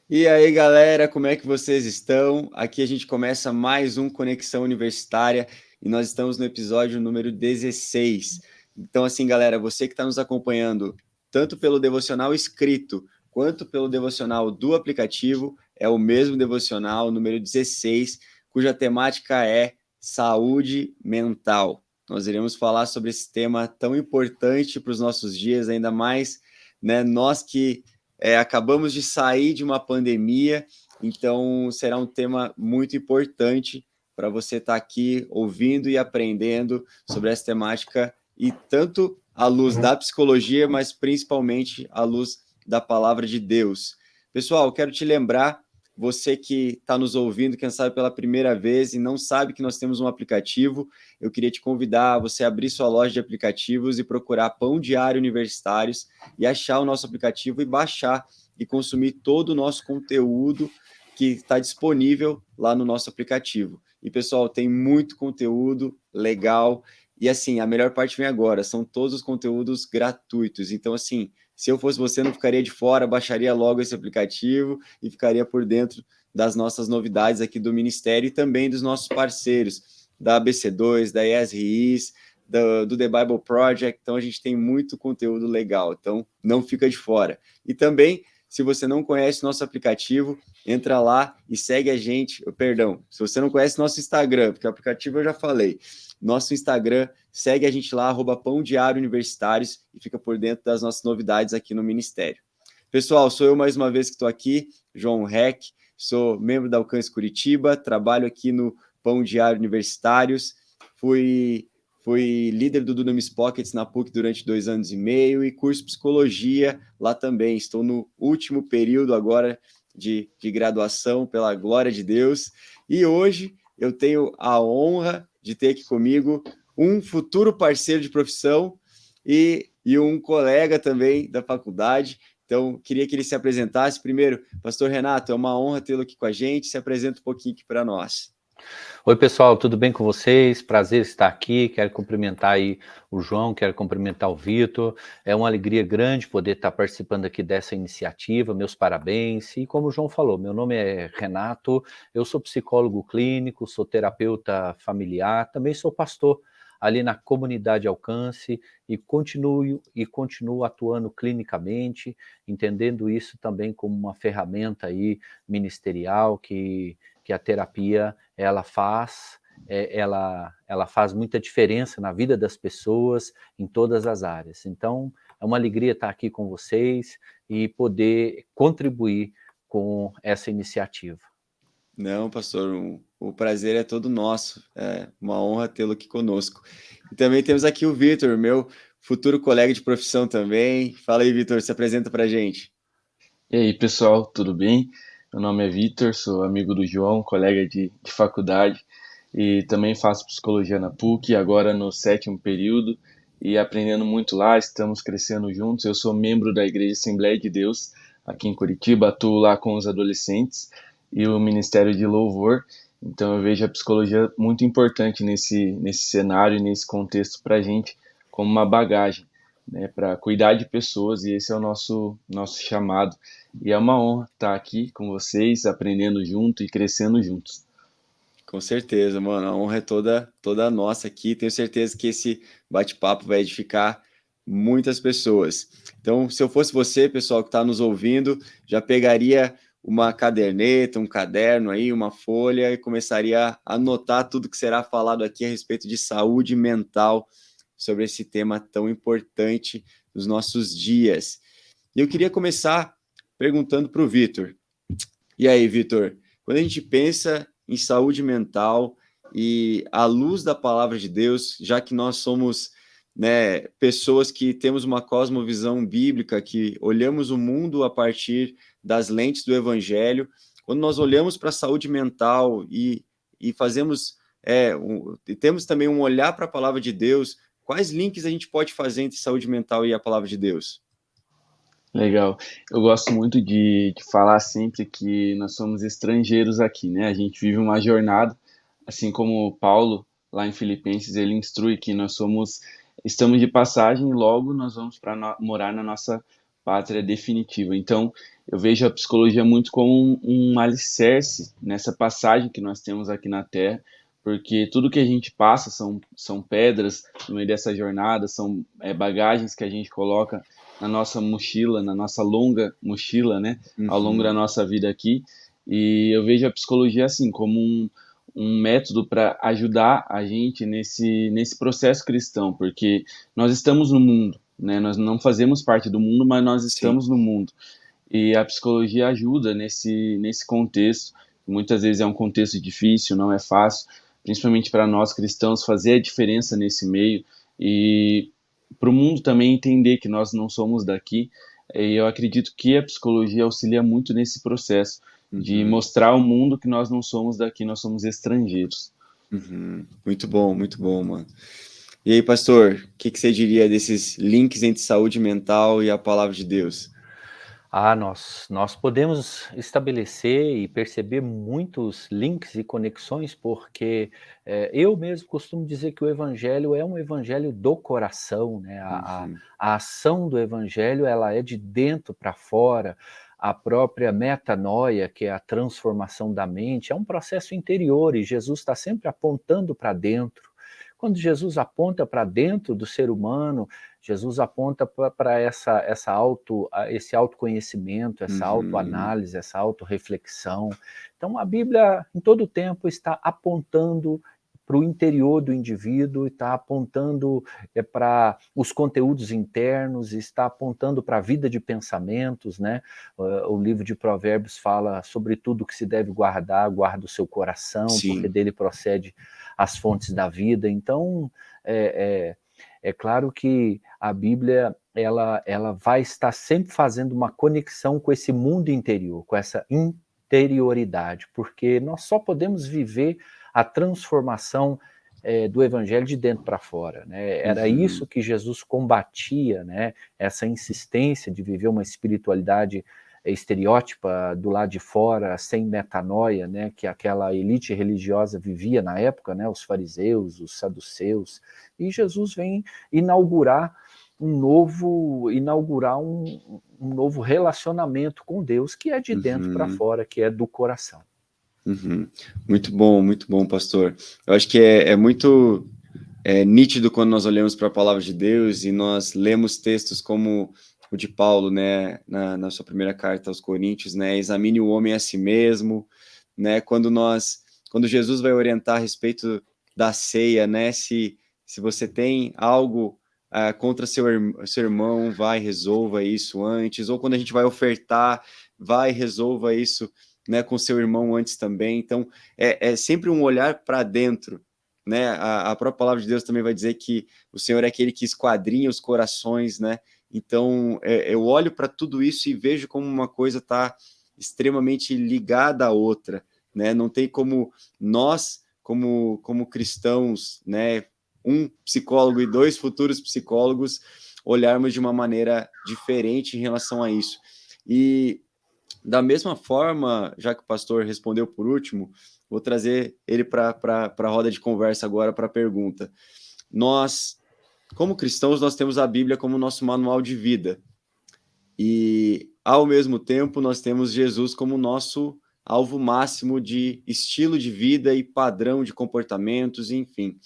E aí, galera, como é que vocês estão? Aqui a gente começa mais um Conexão Universitária e nós estamos no episódio número 16. Então, assim, galera, você que está nos acompanhando, tanto pelo devocional escrito quanto pelo devocional do aplicativo, é o mesmo devocional, número 16, cuja temática é saúde mental. Nós iremos falar sobre esse tema tão importante para os nossos dias, ainda mais, né, nós que acabamos de sair de uma pandemia, então será um tema muito importante para você estar aqui ouvindo e aprendendo sobre essa temática, e tanto à luz da psicologia, mas principalmente à luz da palavra de Deus. Pessoal, quero te lembrar, você que está nos ouvindo, quem sabe pela primeira vez e não sabe que nós temos um aplicativo, eu queria te convidar a você abrir sua loja de aplicativos e procurar Pão Diário Universitários e achar o nosso aplicativo e baixar e consumir todo o nosso conteúdo que está disponível lá no nosso aplicativo. E, pessoal, tem muito conteúdo legal. E, assim, a melhor parte vem agora, são todos os conteúdos gratuitos. Então, assim, se eu fosse você, não ficaria de fora, baixaria logo esse aplicativo e ficaria por dentro das nossas novidades aqui do Ministério e também dos nossos parceiros, da ABC2, da ESRIs, do The Bible Project. Então a gente tem muito conteúdo legal, então não fica de fora. E também, se você não conhece nosso aplicativo, entra lá e segue a gente. Perdão, se você não conhece nosso Instagram, porque o aplicativo eu já falei, nosso Instagram, segue a gente lá, @Pão Diário Universitários, e fica por dentro das nossas novidades aqui no Ministério. Pessoal, sou eu mais uma vez que estou aqui, João Heck, sou membro da Alcance Curitiba, trabalho aqui no Pão Diário Universitários, fui líder do Dunamis Pockets na PUC durante 2 anos e meio e curso psicologia lá também. Estou no último período agora de graduação, pela glória de Deus. E hoje eu tenho a honra de ter aqui comigo um futuro parceiro de profissão e um colega também da faculdade. Então, queria que ele se apresentasse. Primeiro, Pastor Renato, é uma honra tê-lo aqui com a gente. Se apresenta um pouquinho aqui para nós. Oi, pessoal, tudo bem com vocês? Prazer estar aqui. Quero cumprimentar aí o João, quero cumprimentar o Vitor. É uma alegria grande poder estar participando aqui dessa iniciativa. Meus parabéns. E como o João falou, meu nome é Renato, eu sou psicólogo clínico, sou terapeuta familiar, também sou pastor ali na comunidade Alcance e continuo atuando clinicamente, entendendo isso também como uma ferramenta aí ministerial que a terapia ela faz, ela faz muita diferença na vida das pessoas em todas as áreas. Então, é uma alegria estar aqui com vocês e poder contribuir com essa iniciativa. Não, pastor, o prazer é todo nosso. É uma honra tê-lo aqui conosco. E também temos aqui o Vitor, meu futuro colega de profissão também. Fala aí, Vitor, se apresenta para a gente. E aí, pessoal, tudo bem? Meu nome é Vitor, sou amigo do João, colega de faculdade e também faço psicologia na PUC, agora no 7º período e aprendendo muito lá, estamos crescendo juntos. Eu sou membro da Igreja Assembleia de Deus aqui em Curitiba, atuo lá com os adolescentes e o Ministério de Louvor, então eu vejo a psicologia muito importante nesse cenário e nesse contexto para a gente como uma bagagem, né, para cuidar de pessoas, e esse é o nosso chamado. E é uma honra estar aqui com vocês, aprendendo junto e crescendo juntos. Com certeza, mano. A honra é toda nossa aqui. Tenho certeza que esse bate-papo vai edificar muitas pessoas. Então, se eu fosse você, pessoal que está nos ouvindo, já pegaria uma caderneta, um caderno aí, uma folha e começaria a anotar tudo que será falado aqui a respeito de saúde mental, sobre esse tema tão importante dos nossos dias. E eu queria começar perguntando para o Vitor. E aí, Vitor, quando a gente pensa em saúde mental e à luz da palavra de Deus, já que nós somos, né, pessoas que temos uma cosmovisão bíblica, que olhamos o mundo a partir das lentes do Evangelho, quando nós olhamos para a saúde mental e fazemos, e temos também um olhar para a palavra de Deus, quais links a gente pode fazer entre saúde mental e a palavra de Deus? Legal. Eu gosto muito de falar sempre que nós somos estrangeiros aqui, né? A gente vive uma jornada, assim como Paulo, lá em Filipenses, ele instrui que estamos de passagem e logo nós vamos para morar na nossa pátria definitiva. Então, eu vejo a psicologia muito como um alicerce nessa passagem que nós temos aqui na Terra, porque tudo que a gente passa são pedras no meio dessa jornada, são bagagens que a gente coloca na nossa mochila, na nossa longa mochila, né, ao longo da nossa vida aqui. E eu vejo a psicologia assim como um método para ajudar a gente nesse processo cristão, porque nós estamos no mundo, né? Nós não fazemos parte do mundo, mas nós Sim. estamos no mundo. E a psicologia ajuda nesse contexto. Muitas vezes é um contexto difícil, não é fácil, principalmente para nós cristãos, fazer a diferença nesse meio e para o mundo também entender que nós não somos daqui. E eu acredito que a psicologia auxilia muito nesse processo de mostrar ao mundo que nós não somos daqui, nós somos estrangeiros. Muito bom, mano. E aí, pastor, o que você diria desses links entre saúde mental e a palavra de Deus? Nós podemos estabelecer e perceber muitos links e conexões, porque eu mesmo costumo dizer que o evangelho é um evangelho do coração, né? A ação do evangelho, ela é de dentro para fora. A própria metanoia, que é a transformação da mente, é um processo interior e Jesus está sempre apontando para dentro. Quando Jesus aponta para dentro do ser humano, Jesus aponta para esse autoconhecimento, essa autoanálise, essa autorreflexão. Então, a Bíblia, em todo o tempo, está apontando para o interior do indivíduo, está apontando para os conteúdos internos, está apontando para a vida de pensamentos, né? O livro de Provérbios fala sobre tudo que se deve guardar, guarda o seu coração, porque dele procede as fontes da vida. Então, é claro que a Bíblia ela vai estar sempre fazendo uma conexão com esse mundo interior, com essa interioridade, porque nós só podemos viver a transformação do evangelho de dentro para fora, né? Era isso que Jesus combatia, né? Essa insistência de viver uma espiritualidade estereótipa do lado de fora, sem metanoia, né? Que aquela elite religiosa vivia na época, né? Os fariseus, os saduceus, e Jesus vem inaugurar um novo relacionamento com Deus, que é de dentro para fora, que é do coração. Muito bom, pastor. Eu acho que é muito nítido quando nós olhamos para a palavra de Deus e nós lemos textos como o de Paulo, né, na sua primeira carta aos Coríntios, né, examine o homem a si mesmo, né, quando Jesus vai orientar a respeito da ceia, né, se você tem algo contra seu irmão, vai, resolva isso antes, ou quando a gente vai ofertar, vai, resolva isso, né, com seu irmão antes também. Então, é sempre um olhar para dentro, né? A própria palavra de Deus também vai dizer que o Senhor é aquele que esquadrinha os corações, né? Então, eu olho para tudo isso e vejo como uma coisa está extremamente ligada à outra, né? Não tem como nós, como cristãos, né, um psicólogo e dois futuros psicólogos, olharmos de uma maneira diferente em relação a isso. E da mesma forma, já que o pastor respondeu por último, vou trazer ele para a roda de conversa agora, para a pergunta. Nós, como cristãos, nós temos a Bíblia como nosso manual de vida. E, ao mesmo tempo, nós temos Jesus como nosso alvo máximo de estilo de vida e padrão de comportamentos, enfim.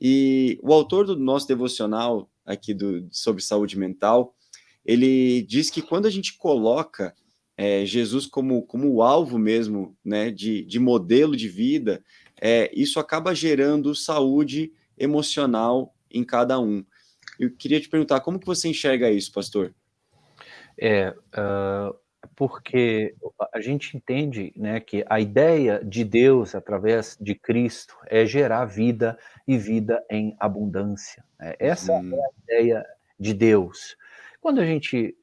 E o autor do nosso devocional aqui sobre saúde mental, ele diz que quando a gente coloca Jesus como o alvo mesmo, né, de modelo de vida, isso acaba gerando saúde emocional em cada um. Eu queria te perguntar, como que você enxerga isso, pastor? Porque a gente entende, né, que a ideia de Deus através de Cristo é gerar vida e vida em abundância, né? Essa é a ideia de Deus. Quando a gente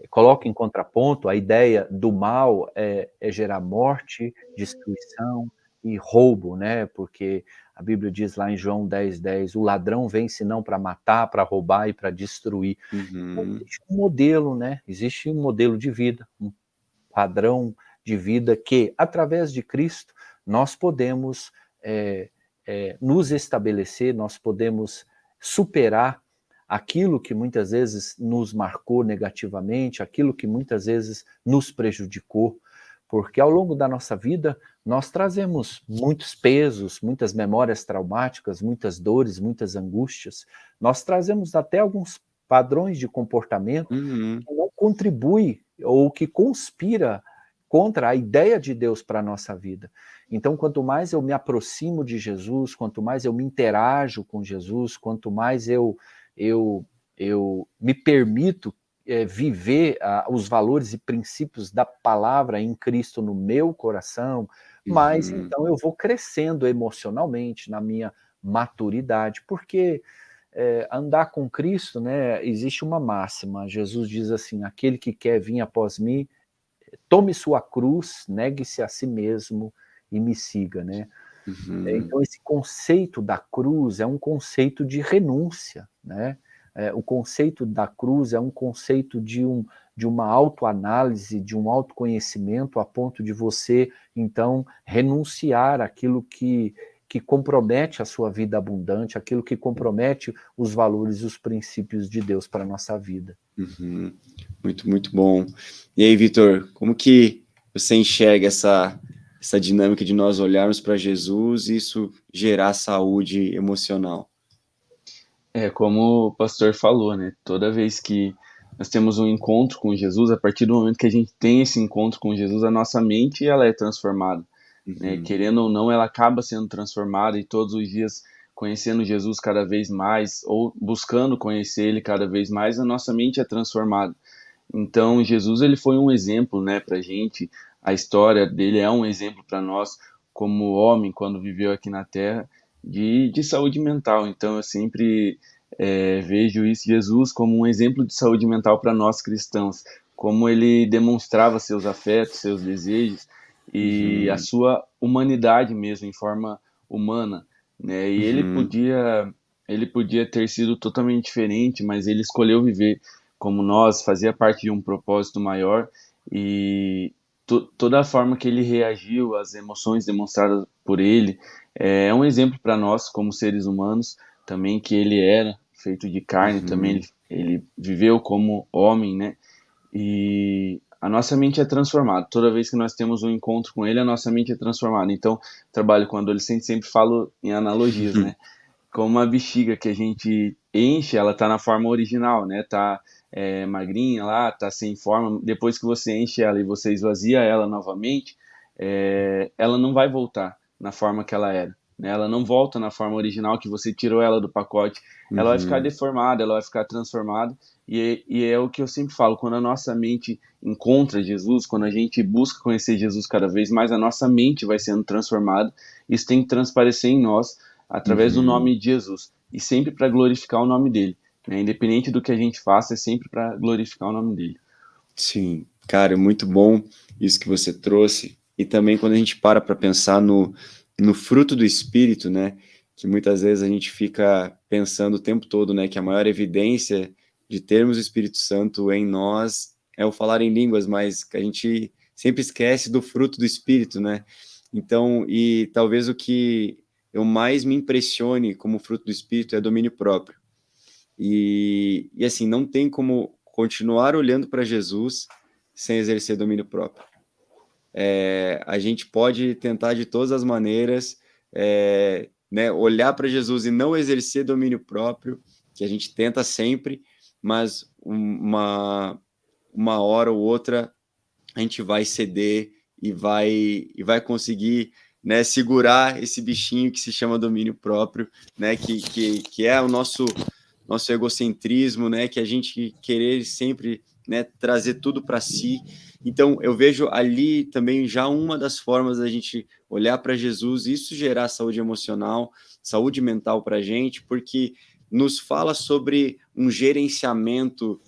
coloca em contraponto, a ideia do mal é gerar morte, destruição e roubo, né? Porque a Bíblia diz lá em João 10:10, o ladrão vem senão para matar, para roubar e para destruir. Então, existe um modelo, né? Existe um modelo de vida, um padrão de vida que, através de Cristo, nós podemos nos estabelecer, nós podemos superar aquilo que muitas vezes nos marcou negativamente, aquilo que muitas vezes nos prejudicou, porque ao longo da nossa vida nós trazemos muitos pesos, muitas memórias traumáticas, muitas dores, muitas angústias, nós trazemos até alguns padrões de comportamento Uhum. que não contribui ou que conspira contra a ideia de Deus para a nossa vida. Então, quanto mais eu me aproximo de Jesus, quanto mais eu me interajo com Jesus, quanto mais eu, eu me permito viver os valores e princípios da palavra em Cristo no meu coração, mais Uhum. então eu vou crescendo emocionalmente na minha maturidade, porque andar com Cristo, né, existe uma máxima, Jesus diz assim, aquele que quer vir após mim, tome sua cruz, negue-se a si mesmo e me siga, né? Uhum. Então esse conceito da cruz é um conceito de renúncia, né? O conceito da cruz é um conceito de uma autoanálise, de um autoconhecimento a ponto de você, então, renunciar àquilo que compromete a sua vida abundante, aquilo que compromete os valores e os princípios de Deus para a nossa vida. Uhum. Muito, muito bom. E aí, Vitor, como que você enxerga essa dinâmica de nós olharmos para Jesus e isso gerar saúde emocional? Como o pastor falou, né? Toda vez que nós temos um encontro com Jesus, a partir do momento que a gente tem esse encontro com Jesus, a nossa mente ela é transformada, né? Uhum. Querendo ou não, ela acaba sendo transformada e todos os dias conhecendo Jesus cada vez mais ou buscando conhecer Ele cada vez mais, a nossa mente é transformada. Então, Jesus ele foi um exemplo, né, para gente. A história dele é um exemplo para nós, como homem, quando viveu aqui na Terra, de saúde mental. Então, eu sempre vejo isso, Jesus como um exemplo de saúde mental para nós cristãos, como ele demonstrava seus afetos, seus desejos e a Uhum. sua humanidade mesmo, em forma humana, né? E Uhum. ele podia ter sido totalmente diferente, mas ele escolheu viver como nós, fazia parte de um propósito maior e toda a forma que ele reagiu às emoções demonstradas por ele é um exemplo para nós como seres humanos também, que ele era feito de carne também, Uhum. ele viveu como homem, né? E a nossa mente é transformada. Toda vez que nós temos um encontro com ele, a nossa mente é transformada. Então, trabalho com adolescente, sempre falo em analogias, né? Como uma bexiga que a gente enche, ela tá na forma original, né? Tá magrinha lá, tá sem forma. Depois que você enche ela e você esvazia ela novamente, ela não vai voltar na forma que ela era, né? Ela não volta na forma original que você tirou ela do pacote. Ela vai ficar Uhum. deformada, ela vai ficar transformada. E é o que eu sempre falo, quando a nossa mente encontra Jesus, quando a gente busca conhecer Jesus cada vez mais, a nossa mente vai sendo transformada. Isso tem que transparecer em nós através do Uhum. nome de Jesus e sempre para glorificar o nome dele, né? Independente do que a gente faça, é sempre para glorificar o nome dele. Sim, cara, muito bom isso que você trouxe. E também quando a gente para pensar no fruto do Espírito, né? Que muitas vezes a gente fica pensando o tempo todo, né? Que a maior evidência de termos o Espírito Santo em nós é o falar em línguas, mas que a gente sempre esquece do fruto do Espírito, né? Então, e talvez o que eu mais me impressione como fruto do Espírito é domínio próprio. E assim, não tem como continuar olhando para Jesus sem exercer domínio próprio. A gente pode tentar de todas as maneiras, né, olhar para Jesus e não exercer domínio próprio, que a gente tenta sempre, mas uma hora ou outra a gente vai ceder e vai conseguir, né, segurar esse bichinho que se chama domínio próprio, né, que é o nosso egocentrismo, né, que a gente querer sempre, né, trazer tudo para si. Então eu vejo ali também já uma das formas da gente olhar para Jesus e isso gerar saúde emocional, saúde mental para a gente, porque nos fala sobre um gerenciamento,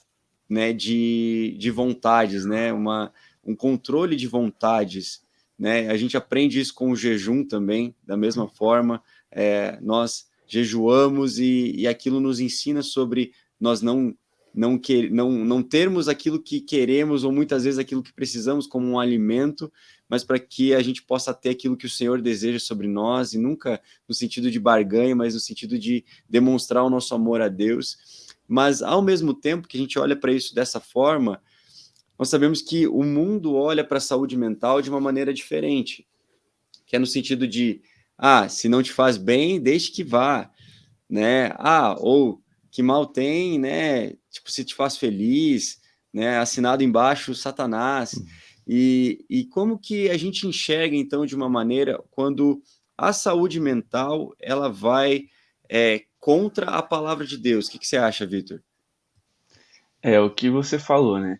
né, de vontades, né, um controle de vontades, né, a gente aprende isso com o jejum também, da mesma forma, nós jejuamos e aquilo nos ensina sobre nós não termos aquilo que queremos ou muitas vezes aquilo que precisamos como um alimento, mas para que a gente possa ter aquilo que o Senhor deseja sobre nós e nunca no sentido de barganha, mas no sentido de demonstrar o nosso amor a Deus. Mas, ao mesmo tempo que a gente olha para isso dessa forma, nós sabemos que o mundo olha para a saúde mental de uma maneira diferente, que é no sentido de, se não te faz bem, deixe que vá, né? Ou que mal tem, né? Tipo, se te faz feliz, né? Assinado embaixo, Satanás. E como que a gente enxerga, então, de uma maneira, quando a saúde mental, ela vai contra a palavra de Deus? O que você acha, Vitor? É o que você falou, né?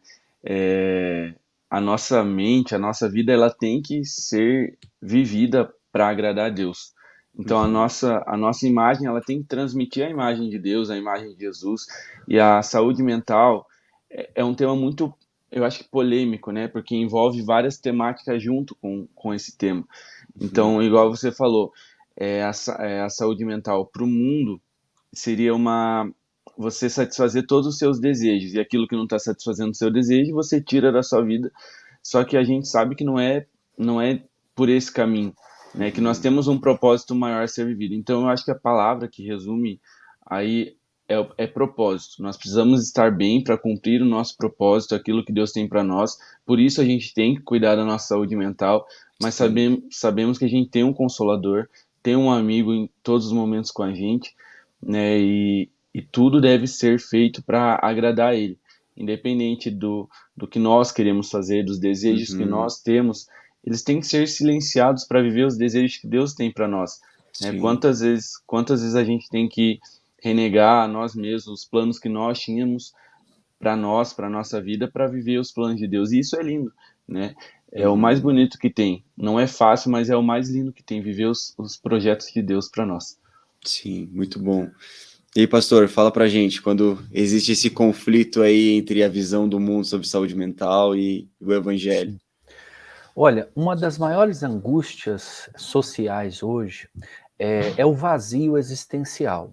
A nossa mente, a nossa vida, ela tem que ser vivida para agradar a Deus. Então a nossa imagem, ela tem que transmitir a imagem de Deus, a imagem de Jesus. E a saúde mental é um tema muito, eu acho que polêmico, né? Porque envolve várias temáticas junto com esse tema. Então, igual você falou, a saúde mental para o mundo seria você satisfazer todos os seus desejos, e aquilo que não está satisfazendo o seu desejo, você tira da sua vida. Só que a gente sabe que não é por esse caminho, né? Que nós temos um propósito maior a ser vivido. Então, eu acho que a palavra que resume aí é propósito. Nós precisamos estar bem para cumprir o nosso propósito, aquilo que Deus tem para nós. Por isso a gente tem que cuidar da nossa saúde mental, mas sabemos que a gente tem um consolador, tem um amigo em todos os momentos com a gente, né? E tudo deve ser feito para agradar a Ele, independente do que nós queremos fazer, dos desejos que nós temos. Eles têm que ser silenciados para viver os desejos que Deus tem para nós, né? Quantas vezes a gente tem que renegar a nós mesmos, os planos que nós tínhamos para nós, para nossa vida, para viver os planos de Deus. E isso é lindo, né? É o mais bonito que tem. Não é fácil, mas é o mais lindo que tem, viver os projetos de Deus para nós. Sim, muito bom. E aí, pastor, fala pra gente, quando existe esse conflito aí entre a visão do mundo sobre saúde mental e o evangelho. Olha, uma das maiores angústias sociais hoje é o vazio existencial.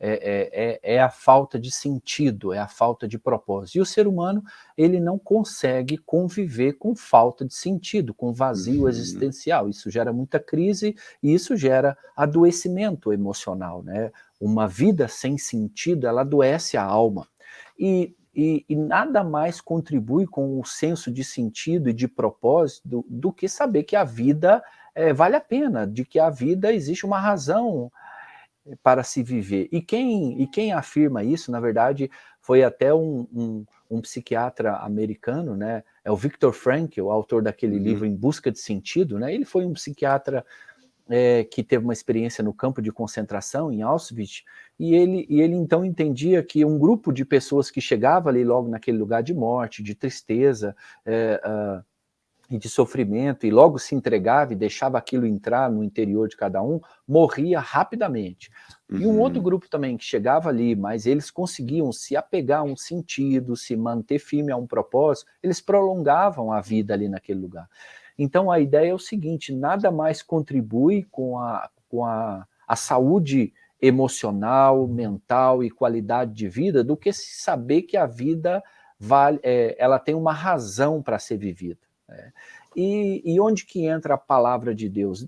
É a falta de sentido, é a falta de propósito. E o ser humano, ele não consegue conviver com falta de sentido, com vazio existencial. Isso gera muita crise e isso gera adoecimento emocional, né? Uma vida sem sentido, ela adoece a alma. E nada mais contribui com o senso de sentido e de propósito do que saber que a vida vale a pena, de que a vida existe uma razão para se viver. E quem afirma isso, na verdade, foi até um psiquiatra americano, né? É o Viktor Frankl, o autor daquele livro Em Busca de Sentido, né? Ele foi um psiquiatra que teve uma experiência no campo de concentração, em Auschwitz, e ele então entendia que um grupo de pessoas que chegava ali logo naquele lugar de morte, de tristeza, e de sofrimento, e logo se entregava e deixava aquilo entrar no interior de cada um, morria rapidamente. E um outro grupo também que chegava ali, mas eles conseguiam se apegar a um sentido, se manter firme a um propósito, eles prolongavam a vida ali naquele lugar. Então a ideia é o seguinte, nada mais contribui com a saúde emocional, mental e qualidade de vida do que saber que a vida ela tem uma razão para ser vivida. E onde que entra a palavra de Deus?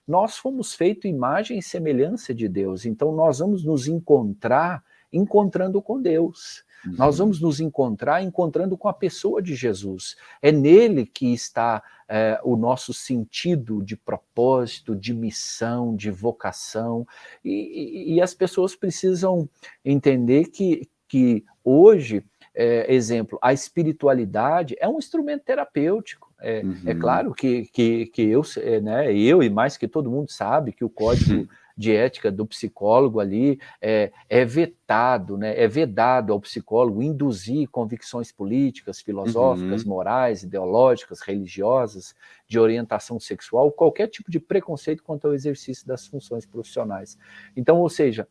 Nós fomos feitos imagem e semelhança de Deus, então nós vamos nos encontrar encontrando com Deus. Nós vamos nos encontrar encontrando com a pessoa de Jesus. É nele que está o nosso sentido de propósito, de missão, de vocação. E as pessoas precisam entender que hoje, exemplo, a espiritualidade é um instrumento terapêutico. É claro que eu, né, eu e mais que todo mundo sabe que o código de ética do psicólogo ali é vetado, né, é vedado ao psicólogo induzir convicções políticas, filosóficas, morais, ideológicas, religiosas, de orientação sexual, qualquer tipo de preconceito quanto ao exercício das funções profissionais. Então, ou seja,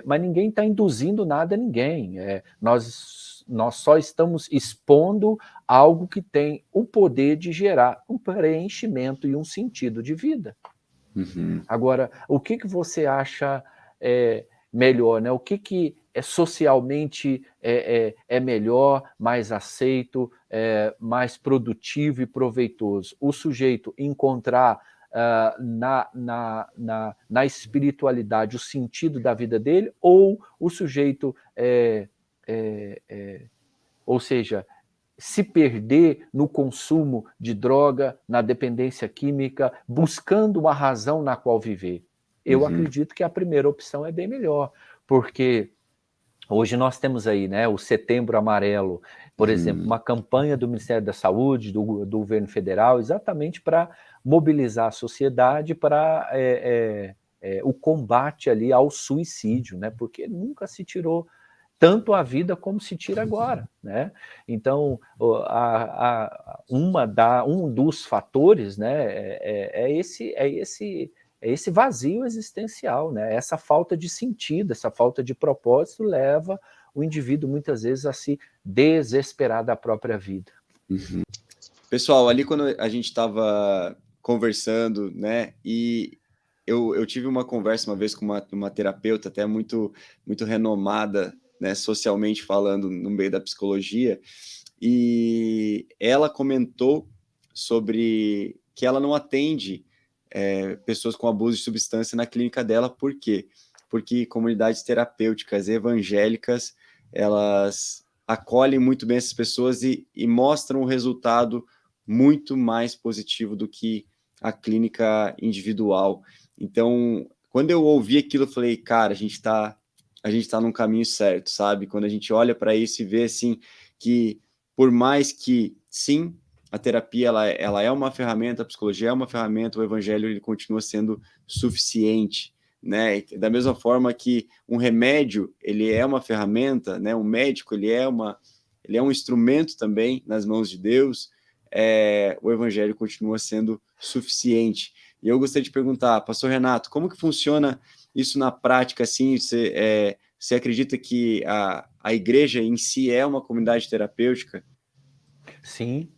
mas ninguém está induzindo nada a ninguém. Nós só estamos expondo algo que tem o poder de gerar um preenchimento e um sentido de vida. Agora, o que você acha melhor, né? O que é socialmente melhor, mais aceito, mais produtivo e proveitoso? O sujeito encontrar na espiritualidade o sentido da vida dele, ou o sujeito ou seja, se perder no consumo de droga, na dependência química, buscando uma razão na qual viver. Eu acredito que a primeira opção é bem melhor, porque hoje nós temos aí, né, o Setembro Amarelo, por exemplo, uma campanha do Ministério da Saúde, do governo federal, exatamente para mobilizar a sociedade para o combate ali ao suicídio, né, porque nunca se tirou tanto a vida como se tira agora, né? Então, um dos fatores, né, esse vazio existencial, né? Essa falta de sentido, essa falta de propósito leva o indivíduo muitas vezes a se desesperar da própria vida. Pessoal, ali quando a gente estava conversando, né, e eu tive uma conversa uma vez com uma terapeuta até muito renomada, né, socialmente falando, no meio da psicologia, e ela comentou sobre que ela não atende pessoas com abuso de substância na clínica dela. Por quê? Porque comunidades terapêuticas evangélicas, elas acolhem muito bem essas pessoas e mostram um resultado muito mais positivo do que a clínica individual. Então, quando eu ouvi aquilo, eu falei, cara, a gente tá num caminho certo, sabe? Quando a gente olha para isso e vê, assim, que por mais que, sim, a terapia ela é uma ferramenta, a psicologia é uma ferramenta, o evangelho ele continua sendo suficiente, né? Da mesma forma que um remédio ele é uma ferramenta, né? Um médico ele é um instrumento também nas mãos de Deus. O evangelho continua sendo suficiente. E eu gostaria de perguntar, pastor Renato, como que funciona isso na prática? Assim, você acredita que a igreja em si é uma comunidade terapêutica? Sim,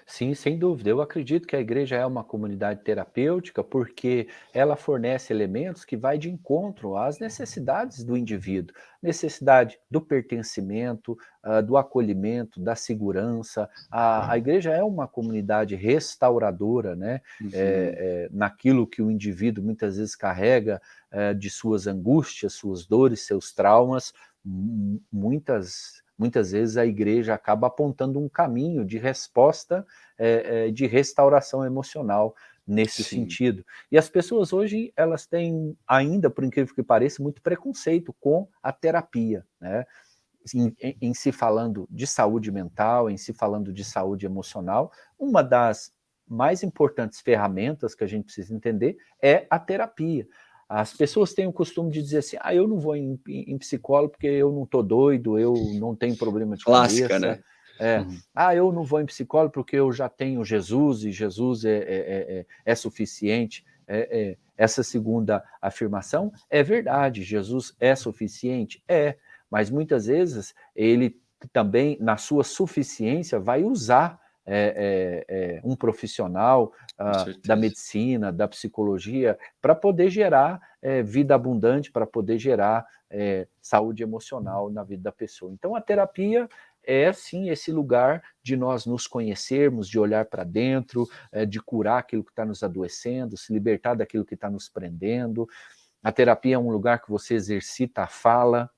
sim, sem dúvida. Eu acredito que a igreja é uma comunidade terapêutica porque ela fornece elementos que vai de encontro às necessidades do indivíduo, necessidade do pertencimento, do acolhimento, da segurança. A igreja é uma comunidade restauradora, né? Naquilo que o indivíduo muitas vezes carrega de suas angústias, suas dores, seus traumas, muitas vezes a igreja acaba apontando um caminho de resposta, de restauração emocional nesse sentido. E as pessoas hoje, elas têm ainda, por incrível que pareça, muito preconceito com a terapia, né? Em se falando de saúde mental, em se falando de saúde emocional, uma das mais importantes ferramentas que a gente precisa entender é a terapia. As pessoas têm o costume de dizer assim, eu não vou em psicólogo porque eu não estou doido, eu não tenho problema de Clássica, cabeça. né? Eu não vou em psicólogo porque eu já tenho Jesus e Jesus é suficiente. Essa segunda afirmação é verdade, Jesus é suficiente? Mas muitas vezes ele também, na sua suficiência, vai usar um profissional da medicina, da psicologia, para poder gerar vida abundante, para poder gerar saúde emocional na vida da pessoa. Então, a terapia é, sim, esse lugar de nós nos conhecermos, de olhar para dentro, de curar aquilo que está nos adoecendo, se libertar daquilo que está nos prendendo. A terapia é um lugar que você exercita a fala.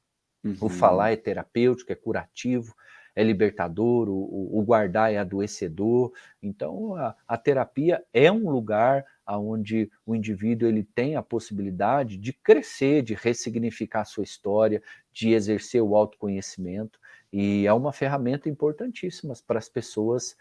O falar é terapêutico, é curativo, é libertador, o guardar é adoecedor. Então, a terapia é um lugar onde o indivíduo ele tem a possibilidade de crescer, de ressignificar a sua história, de exercer o autoconhecimento, e é uma ferramenta importantíssima para as pessoas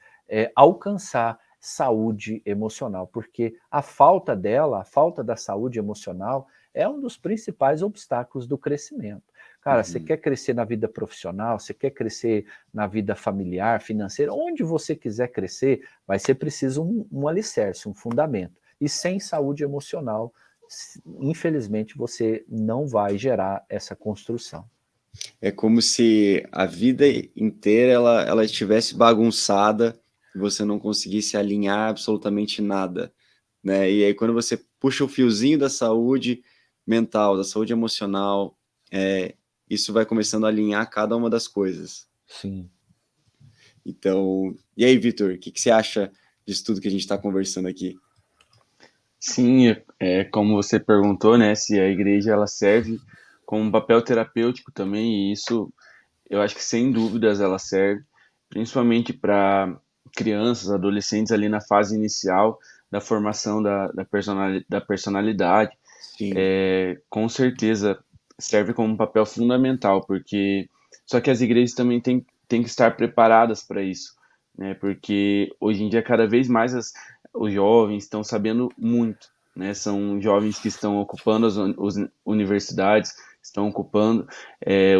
alcançar saúde emocional, porque a falta dela, a falta da saúde emocional, é um dos principais obstáculos do crescimento. Cara, você quer crescer na vida profissional, você quer crescer na vida familiar, financeira, onde você quiser crescer, vai ser preciso um alicerce, um fundamento. E sem saúde emocional, infelizmente, você não vai gerar essa construção. É como se a vida inteira ela estivesse bagunçada e você não conseguisse alinhar absolutamente nada, né? E aí quando você puxa o fiozinho da saúde mental, da saúde emocional, isso vai começando a alinhar cada uma das coisas. Sim. Então, e aí, Vitor, o que você acha disso tudo que a gente está conversando aqui? Sim, como você perguntou, né, se a igreja ela serve como um papel terapêutico também, e isso eu acho que sem dúvidas ela serve, principalmente para crianças, adolescentes ali na fase inicial da formação da personalidade. Sim. Com certeza serve como um papel fundamental, porque só que as igrejas também têm que estar preparadas para isso, né? Porque hoje em dia cada vez mais os jovens estão sabendo muito, né? São jovens que estão ocupando as universidades, estão ocupando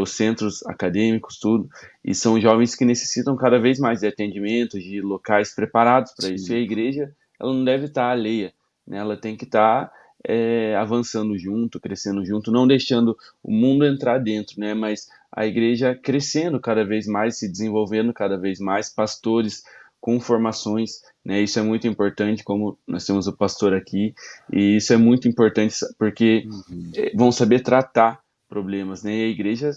os centros acadêmicos, tudo, e são jovens que necessitam cada vez mais de atendimento, de locais preparados para isso. E a Sim. igreja, ela não deve estar alheia, né? Ela tem que estar avançando junto, crescendo junto, não deixando o mundo entrar dentro, né? Mas a igreja crescendo cada vez mais, se desenvolvendo cada vez mais, pastores com formações, né? Isso é muito importante, como nós temos o pastor aqui, e isso é muito importante porque vão saber tratar problemas, né? E a igreja,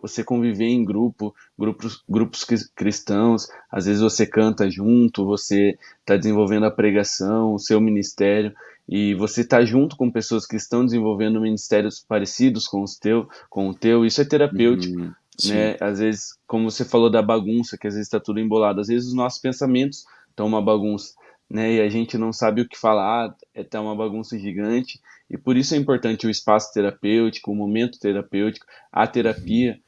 você conviver em grupos cristãos, às vezes você canta junto, você está desenvolvendo a pregação, o seu ministério, e você está junto com pessoas que estão desenvolvendo ministérios parecidos com o teu, isso é terapêutico, Sim. né? Às vezes, como você falou da bagunça, que às vezes está tudo embolado, às vezes os nossos pensamentos estão uma bagunça, né? E a gente não sabe o que falar, tá uma bagunça gigante, e por isso é importante o espaço terapêutico, o momento terapêutico, a terapia,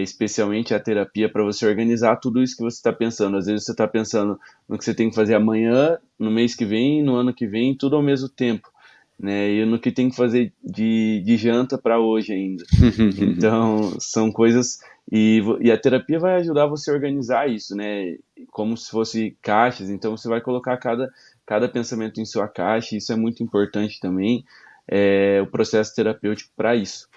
especialmente a terapia para você organizar tudo isso que você está pensando. Às vezes você está pensando no que você tem que fazer amanhã, no mês que vem, no ano que vem, tudo ao mesmo tempo, né? E no que tem que fazer de janta para hoje ainda. Então, são coisas. E a terapia vai ajudar você a organizar isso, né? Como se fosse caixas. Então, você vai colocar cada pensamento em sua caixa. Isso é muito importante também, o processo terapêutico para isso.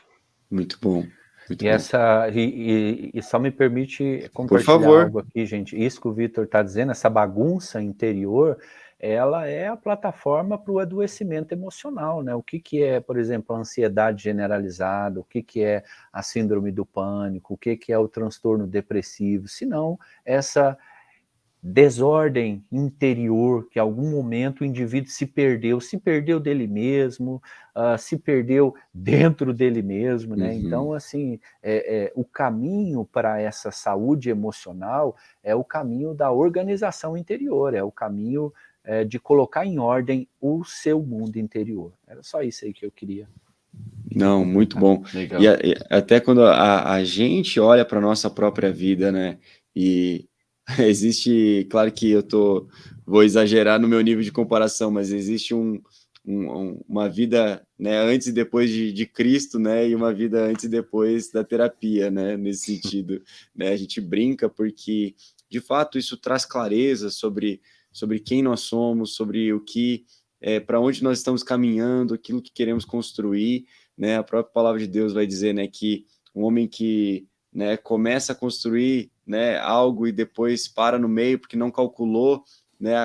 Muito bom. Muito E bom. só me permite Por compartilhar favor. algo aqui, gente. Isso que o Vitor está dizendo, essa bagunça interior, ela é a plataforma para o adoecimento emocional, né? O que é, por exemplo, a ansiedade generalizada, o que é a síndrome do pânico, o que é o transtorno depressivo, se não essa desordem interior, que em algum momento o indivíduo se perdeu dele mesmo, se perdeu dentro dele mesmo, né? Então, assim, o caminho para essa saúde emocional é o caminho da organização interior, é o caminho de colocar em ordem o seu mundo interior. Era só isso aí que eu queria Não, muito complementar. bom. Legal. E até quando a gente olha para a nossa própria vida, né? E existe, claro que vou exagerar no meu nível de comparação, mas existe uma vida, né, antes e depois de Cristo, né? E uma vida antes e depois da terapia, né? Nesse sentido, né? A gente brinca porque, de fato, isso traz clareza sobre quem nós somos, sobre o que, para onde nós estamos caminhando, aquilo que queremos construir, né? A própria palavra de Deus vai dizer, né, que um homem que, né, começa a construir, né, algo e depois para no meio porque não calculou, né,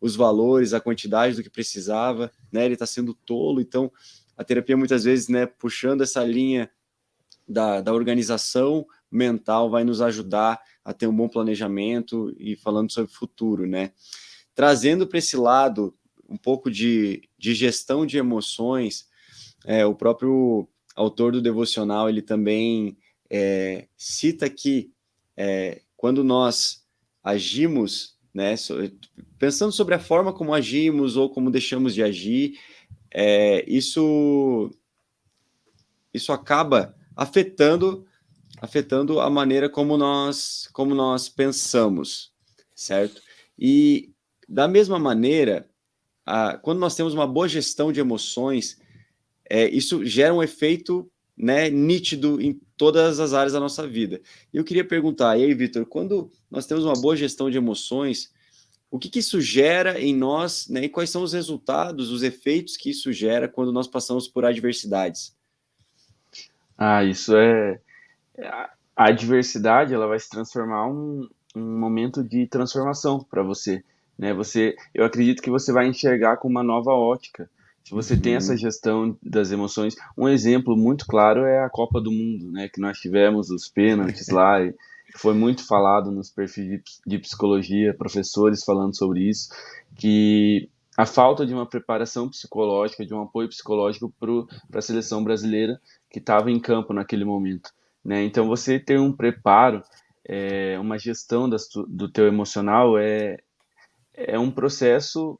os valores, a quantidade do que precisava, né, ele está sendo tolo. Então, a terapia muitas vezes, né, puxando essa linha da organização mental vai nos ajudar a ter um bom planejamento e falando sobre futuro, né? Trazendo para esse lado um pouco de gestão de emoções, o próprio autor do devocional, ele também cita que quando nós agimos, né, pensando sobre a forma como agimos ou como deixamos de agir, isso acaba afetando a maneira como nós pensamos, certo? E da mesma maneira, quando nós temos uma boa gestão de emoções, isso gera um efeito, né, nítido em todas as áreas da nossa vida. E eu queria perguntar, e aí, Vitor, quando nós temos uma boa gestão de emoções, o que isso gera em nós, né, e quais são os resultados, os efeitos que isso gera quando nós passamos por adversidades? Isso a adversidade, ela vai se transformar um momento de transformação para você, né? Eu acredito que você vai enxergar com uma nova ótica. Se você tem essa gestão das emoções, um exemplo muito claro é a Copa do Mundo, né? Que nós tivemos os pênaltis lá, e foi muito falado nos perfis de psicologia, professores falando sobre isso, que a falta de uma preparação psicológica, de um apoio psicológico para a seleção brasileira que estava em campo naquele momento. né? Então, você ter um preparo, uma gestão do teu emocional é um processo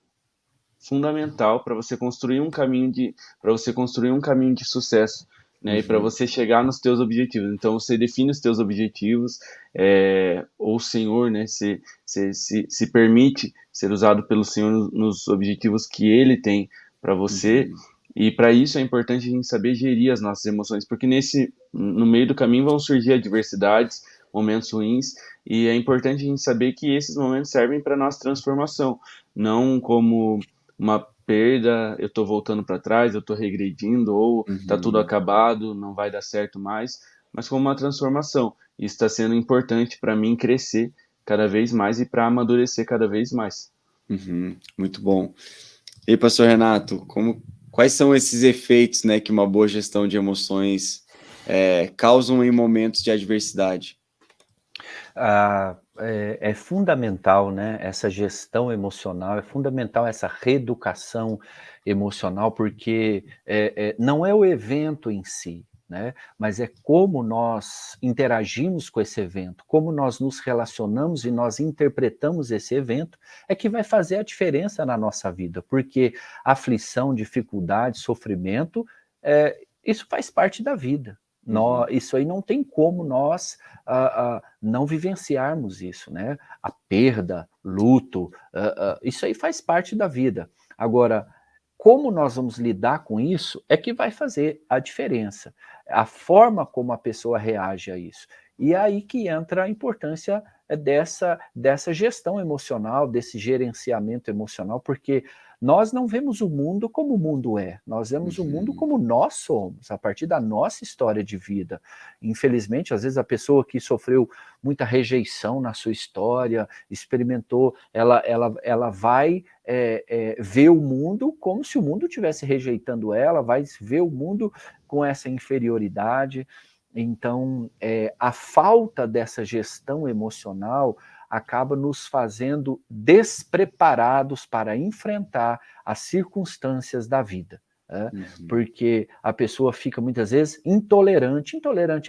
fundamental para você construir um caminho de sucesso, né? E para Uhum. você chegar nos teus objetivos. Então você define os teus objetivos, ou o Senhor, né? Se permite ser usado pelo Senhor nos objetivos que Ele tem para você. Uhum. E para isso é importante a gente saber gerir as nossas emoções, porque no meio do caminho vão surgir adversidades, momentos ruins, e é importante a gente saber que esses momentos servem para nossa transformação, não como uma perda, eu estou voltando para trás, eu estou regredindo, ou está tudo Uhum. acabado, não vai dar certo mais, mas como uma transformação. Isso está sendo importante para mim crescer cada vez mais e para amadurecer cada vez mais. Uhum. Muito bom. E aí, pastor Renato, quais são esses efeitos, né, que uma boa gestão de emoções causam em momentos de adversidade? É fundamental, né, essa gestão emocional, é fundamental essa reeducação emocional, porque não é o evento em si, né, mas é como nós interagimos com esse evento, como nós nos relacionamos e nós interpretamos esse evento, é que vai fazer a diferença na nossa vida, porque aflição, dificuldade, sofrimento, isso faz parte da vida. Uhum. Isso aí não tem como nós não vivenciarmos isso, né? A perda, luto, isso aí faz parte da vida. Agora, como nós vamos lidar com isso é que vai fazer a diferença. A forma como a pessoa reage a isso. E é aí que entra a importância dessa gestão emocional, desse gerenciamento emocional, porque nós não vemos o mundo como o mundo é, nós vemos o mundo Uhum. como nós somos, a partir da nossa história de vida. Infelizmente, às vezes a pessoa que sofreu muita rejeição na sua história, experimentou, ela vai ver o mundo como se o mundo estivesse rejeitando ela, vai ver o mundo com essa inferioridade. Então, a falta dessa gestão emocional acaba nos fazendo despreparados para enfrentar as circunstâncias da vida. Uhum. Porque a pessoa fica muitas vezes intolerante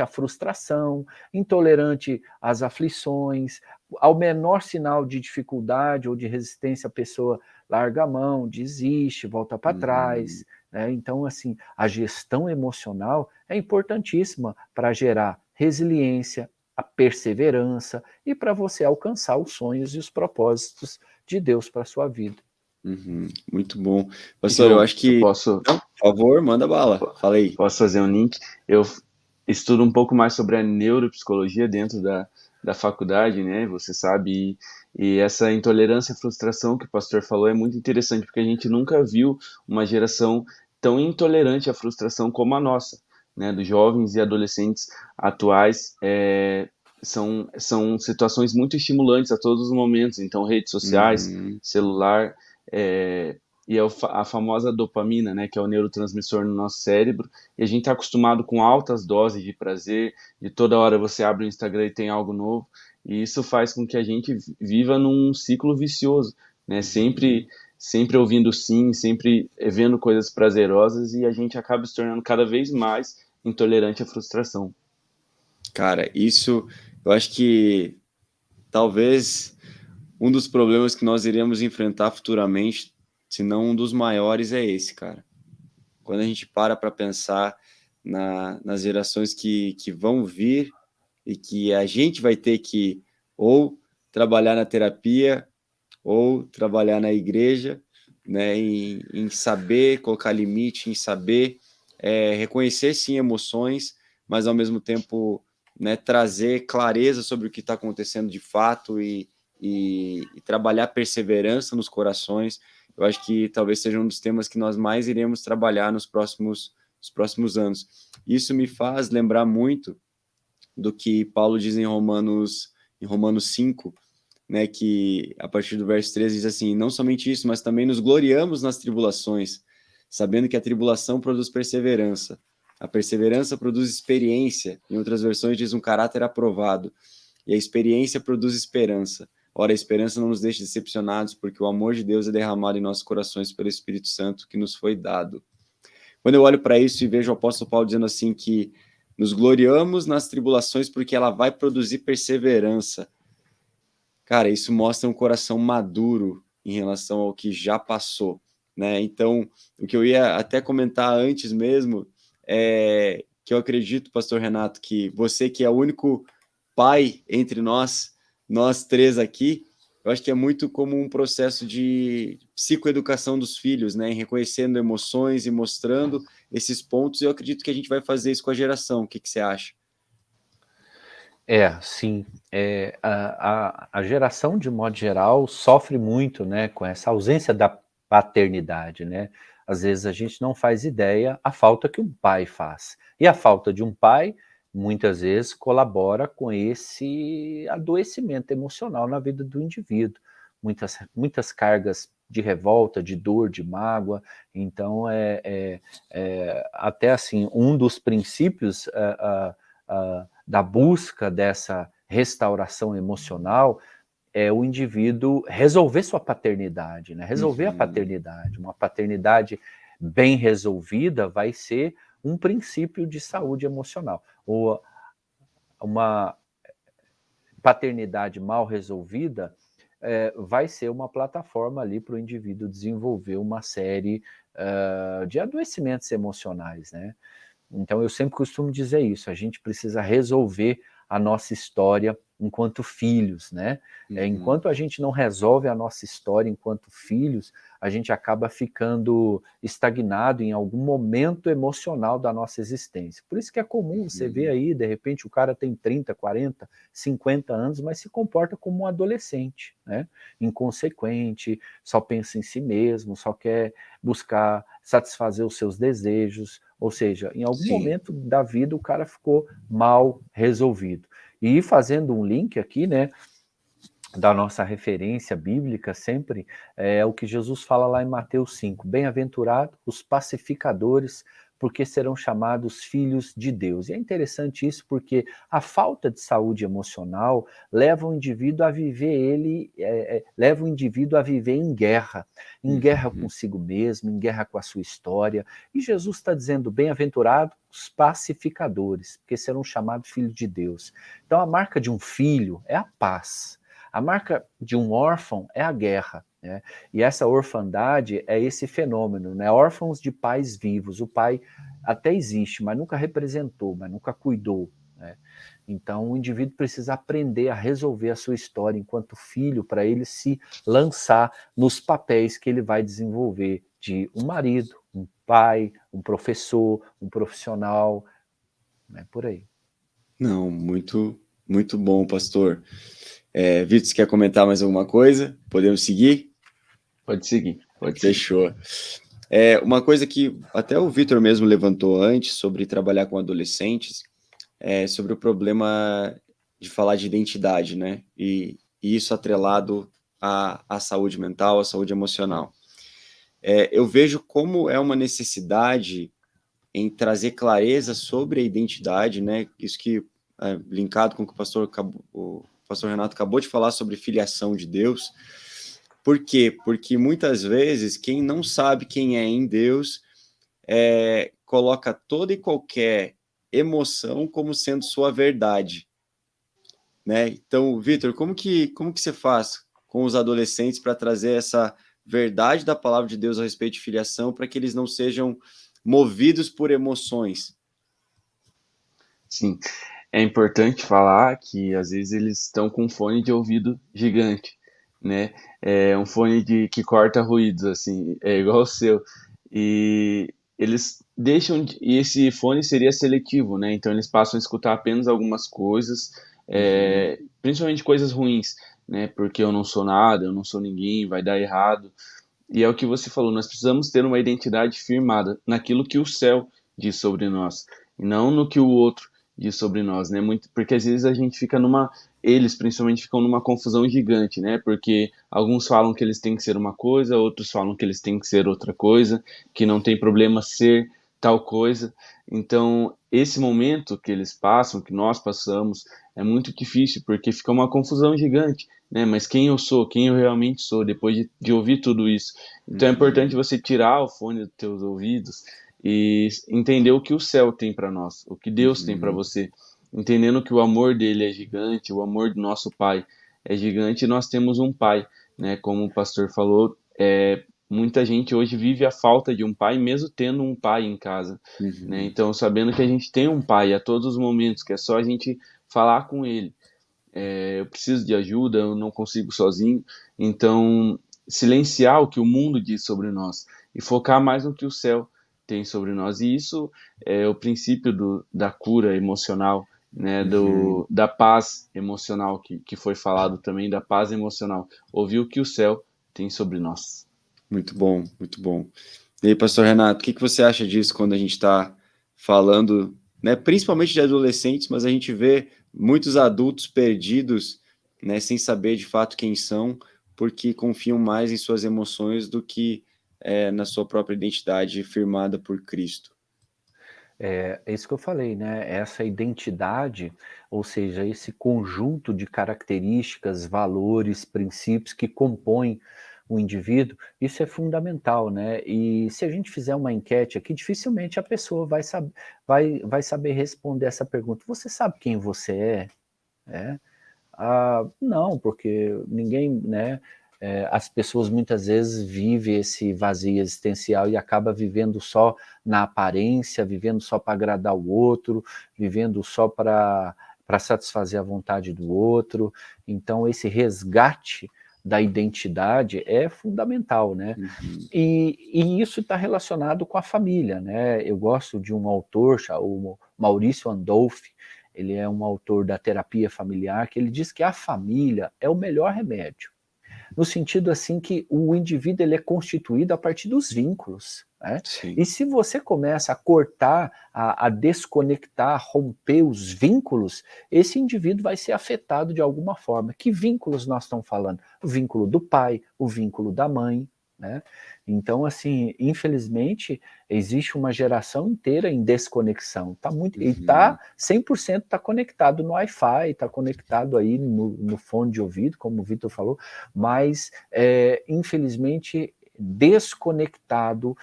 à frustração, intolerante às aflições, ao menor sinal de dificuldade ou de resistência, a pessoa larga a mão, desiste, volta para Uhum. trás. Né? Então, assim, a gestão emocional é importantíssima para gerar resiliência, a perseverança e para você alcançar os sonhos e os propósitos de Deus para a sua vida. Uhum. Muito bom. Pastor, eu João, acho que... Não, por favor, manda bala. Fala aí. posso fazer um link? Eu estudo um pouco mais sobre a neuropsicologia dentro da faculdade, né? Você sabe, e essa intolerância e frustração que o pastor falou é muito interessante, porque a gente nunca viu uma geração tão intolerante à frustração como a nossa, né? Dos jovens e adolescentes atuais. São situações muito estimulantes a todos os momentos, então redes sociais, Uhum. celular, e é a famosa dopamina, né, que é o neurotransmissor no nosso cérebro, e a gente está acostumado com altas doses de prazer, de toda hora você abre o Instagram e tem algo novo, e isso faz com que a gente viva num ciclo vicioso, né, Uhum. sempre ouvindo sim, sempre vendo coisas prazerosas, e a gente acaba se tornando cada vez mais intolerante à frustração. Cara, isso eu acho que talvez um dos problemas que nós iremos enfrentar futuramente, se não um dos maiores, é esse, cara. Quando a gente para pensar nas gerações que vão vir e que a gente vai ter que ou trabalhar na terapia ou trabalhar na igreja, né, em saber colocar limite, em saber reconhecer sim emoções, mas ao mesmo tempo, né, trazer clareza sobre o que está acontecendo de fato e trabalhar perseverança nos corações. Eu acho que talvez seja um dos temas que nós mais iremos trabalhar nos próximos anos. Isso me faz lembrar muito do que Paulo diz em Romanos 5, né, que a partir do verso 13 diz assim: não somente isso, mas também nos gloriamos nas tribulações, sabendo que a tribulação produz perseverança. A perseverança produz experiência, em outras versões diz um caráter aprovado, e a experiência produz esperança. Ora, a esperança não nos deixa decepcionados, porque o amor de Deus é derramado em nossos corações pelo Espírito Santo que nos foi dado. Quando eu olho para isso e vejo o apóstolo Paulo dizendo assim que Nos gloriamos nas tribulações porque ela vai produzir perseverança. Cara, isso mostra um coração maduro em relação ao que já passou, né? Então, o que eu ia até comentar antes mesmo é que eu acredito, pastor Renato, que você que é o único pai entre nós três aqui, eu acho que é muito como um processo de psicoeducação dos filhos, né? Em reconhecendo emoções e mostrando esses pontos, e eu acredito que a gente vai fazer isso com a geração. O que você acha? Sim. A geração, de modo geral, sofre muito, né, com essa ausência da paternidade, né? Às vezes a gente não faz ideia a falta que um pai faz. E a falta de um pai, muitas vezes, colabora com esse adoecimento emocional na vida do indivíduo. Muitas cargas de revolta, de dor, de mágoa. Então, até assim, um dos princípios da busca dessa restauração emocional é o indivíduo resolver sua paternidade, né? Resolver a paternidade. Uma paternidade bem resolvida vai ser um princípio de saúde emocional. Ou uma paternidade mal resolvida vai ser uma plataforma ali para o indivíduo desenvolver uma série de adoecimentos emocionais, né? Então eu sempre costumo dizer isso, a gente precisa resolver a nossa história enquanto filhos, né? Enquanto a gente não resolve a nossa história enquanto filhos, a gente acaba ficando estagnado em algum momento emocional da nossa existência. Por isso que é comum você ver aí, de repente o cara tem 30, 40, 50 anos, mas se comporta como um adolescente, né? Inconsequente, só pensa em si mesmo, só quer buscar satisfazer os seus desejos, ou seja, em algum momento da vida o cara ficou mal resolvido. E fazendo um link aqui, né, da nossa referência bíblica sempre, é o que Jesus fala lá em Mateus 5, bem-aventurados os pacificadores, porque serão chamados filhos de Deus. E é interessante isso porque a falta de saúde emocional leva o indivíduo a viver leva o indivíduo a viver em guerra consigo mesmo, em guerra com a sua história. E Jesus está dizendo, bem-aventurados os pacificadores, porque serão chamados filhos de Deus. Então a marca de um filho é a paz. A marca de um órfão é a guerra, né? E essa orfandade é esse fenômeno, né? Órfãos de pais vivos. O pai até existe, mas nunca representou, mas nunca cuidou, né? Então o indivíduo precisa aprender a resolver a sua história enquanto filho para ele se lançar nos papéis que ele vai desenvolver de um marido, um pai, um professor, um profissional, né? Por aí. Não, muito, muito bom, pastor. Vitor, você quer comentar mais alguma coisa? Podemos seguir? Pode seguir, pode seguir. Fechou. Uma coisa que até o Vitor mesmo levantou antes sobre trabalhar com adolescentes, sobre o problema de falar de identidade, né? E isso atrelado à saúde mental, à saúde emocional. Eu vejo como é uma necessidade em trazer clareza sobre a identidade, né? Isso que, linkado com o que o pastor Renato acabou de falar sobre filiação de Deus. Por quê? Porque muitas vezes quem não sabe quem é em Deus coloca toda e qualquer emoção como sendo sua verdade, né? Então, Vitor, como que você faz com os adolescentes para trazer essa verdade da palavra de Deus a respeito de filiação para que eles não sejam movidos por emoções? Sim, é importante falar que às vezes eles estão com um fone de ouvido gigante, né? É um fone que corta ruídos, assim, é igual o seu. E eles deixam, e esse fone seria seletivo, né? Então eles passam a escutar apenas algumas coisas, principalmente coisas ruins, né? Porque eu não sou nada, eu não sou ninguém, vai dar errado. E é o que você falou, nós precisamos ter uma identidade firmada naquilo que o céu diz sobre nós, e não no que o outro diz sobre nós, né? Muito, porque às vezes a gente fica eles principalmente ficam numa confusão gigante, né? Porque alguns falam que eles têm que ser uma coisa, outros falam que eles têm que ser outra coisa, que não tem problema ser tal coisa. Então, esse momento que eles passam, que nós passamos, é muito difícil, porque fica uma confusão gigante, né? Mas quem eu sou, quem eu realmente sou, depois de ouvir tudo isso. Então é importante você tirar o fone dos teus ouvidos e entender o que o céu tem para nós, o que Deus tem para Uhum. você, entendendo que o amor dele é gigante, o amor do nosso Pai é gigante, e nós temos um Pai, né? Como o pastor falou, muita gente hoje vive a falta de um pai, mesmo tendo um pai em casa, né? Uhum. Então, sabendo que a gente tem um pai a todos os momentos, que é só a gente falar com ele. Eu preciso de ajuda, eu não consigo sozinho. Então, silenciar o que o mundo diz sobre nós e focar mais no que o céu tem sobre nós. E isso é o princípio da cura emocional, né? Uhum. Da paz emocional, que foi falado também, da paz emocional. Ouvir o que o céu tem sobre nós. Muito bom, muito bom. E aí, pastor Renato, o que você acha disso quando a gente está falando, né, principalmente de adolescentes, mas a gente vê muitos adultos perdidos, né, sem saber de fato quem são, porque confiam mais em suas emoções do que na sua própria identidade firmada por Cristo. É isso que eu falei, né? Essa identidade, ou seja, esse conjunto de características, valores, princípios que compõem o indivíduo, isso é fundamental, né? E se a gente fizer uma enquete aqui, dificilmente a pessoa vai saber responder essa pergunta. Você sabe quem você é? É? Não, porque ninguém, né? As pessoas muitas vezes vivem esse vazio existencial e acaba vivendo só na aparência, vivendo só para agradar o outro, vivendo só para satisfazer a vontade do outro. Então, esse resgate da identidade é fundamental, né? Uhum. E isso está relacionado com a família, né? Eu gosto de um autor, o Maurício Andolfi. Ele é um autor da terapia familiar, que ele diz que a família é o melhor remédio, no sentido assim que o indivíduo ele é constituído a partir dos vínculos, né? Sim. E se você começa a cortar, a desconectar, a romper os vínculos, esse indivíduo vai ser afetado de alguma forma. Que vínculos nós estamos falando? O vínculo do pai, o vínculo da mãe, né? Então, assim, infelizmente, existe uma geração inteira em desconexão. Tá muito, e Uhum. tá 100% tá conectado no Wi-Fi, tá conectado aí no fone de ouvido, como o Vitor falou, mas, infelizmente, desconectado